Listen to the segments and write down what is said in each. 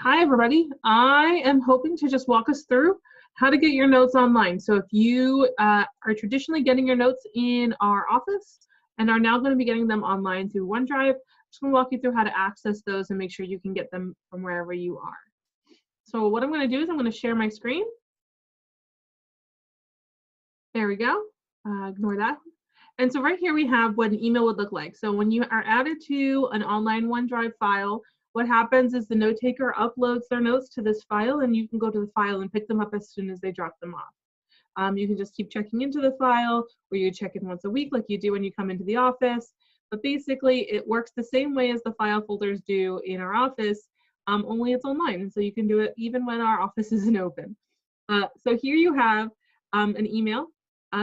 Hi, everybody. I am hoping to just walk us through how to get your notes online. So if you are traditionally getting your notes in our office and are now going to be getting them online through OneDrive, I'm just going to walk you through how to access those and make sure you can get them from wherever you are. So what I'm going to do is I'm going to share my screen. There we go. Ignore that. And so right here we have what an email would look like. So when you are added to an online OneDrive file, what happens is the note taker uploads their notes to this file, and you can go to the file and pick them up as soon as they drop them off. You can just keep checking into the file, or you check in once a week like you do when you come into the office. But basically, it works the same way as the file folders do in our office, only it's online. And so you can do it even when our office isn't open. So here you have an email.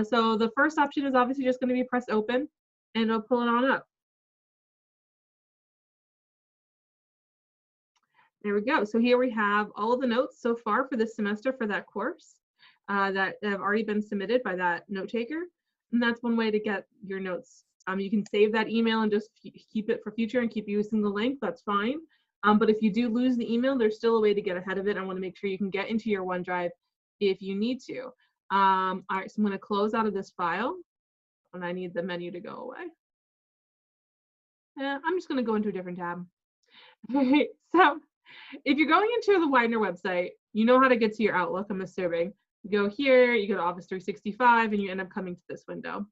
So the first option is obviously just going to be press open, and it'll pull it on up. There we go. So here we have all of the notes so far for this semester for that course that have already been submitted by that note taker. And that's one way to get your notes. You can save that email and just keep it for future and keep using the link. That's fine. But if you do lose the email, there's still a way to get ahead of it. I want to make sure you can get into your OneDrive if you need to. All right, so I'm going to close out of this file, and I need the menu to go away. I'm just going to go into a different tab. All right, so if you're going into the Widener website, you know how to get to your Outlook, I'm assuming. You go here, you go to Office 365, and you end up coming to this window.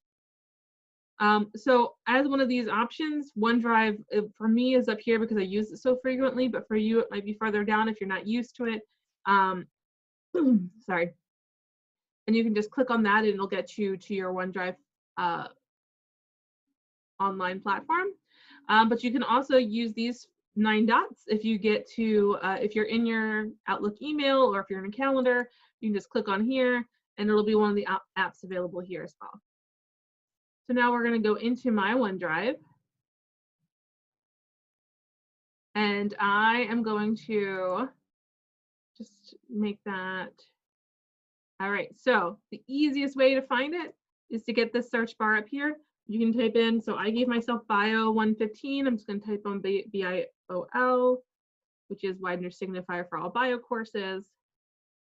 So as one of these options, OneDrive, for me, is up here because I use it so frequently, but for you, it might be further down if you're not used to it. Sorry. And you can just click on that, and it'll get you to your OneDrive online platform. But you can also use these 9 dots if you get to, if you're in your Outlook email or if you're in a calendar, you can just click on here and it'll be one of the apps available here as well. So now we're going to go into my OneDrive, and I am going to just make that. All right, so the easiest way to find it is to get this search bar up here. You can type in, so I gave myself Bio 115. I'm just going to type on BIOL, which is Widener signifier for all bio courses.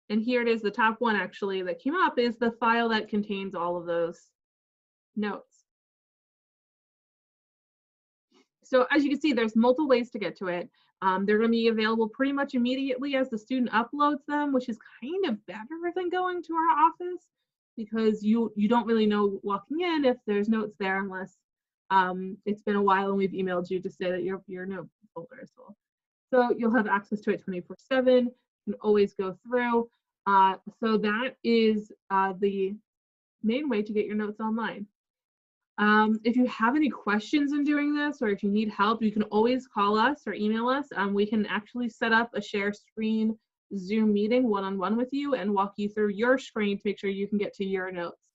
And here it is, the top one actually that came up is the file that contains all of those notes. So as you can see, there's multiple ways to get to it. They're going to be available pretty much immediately as the student uploads them, which is kind of better than going to our office because you don't really know walking in if there's notes there unless it's been a while and we've emailed you to say that your note folder is full. So you'll have access to it 24/7. You can always go through. So that is the main way to get your notes online. If you have any questions in doing this, or if you need help, you can always call us or email us. We can actually set up a share screen Zoom meeting one-on-one with you and walk you through your screen to make sure you can get to your notes.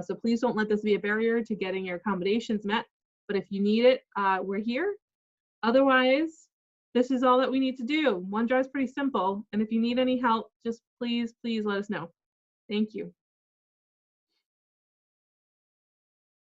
So please don't let this be a barrier to getting your accommodations met. But if you need it, we're here. Otherwise, this is all that we need to do. OneDrive is pretty simple. And if you need any help, just please let us know. Thank you.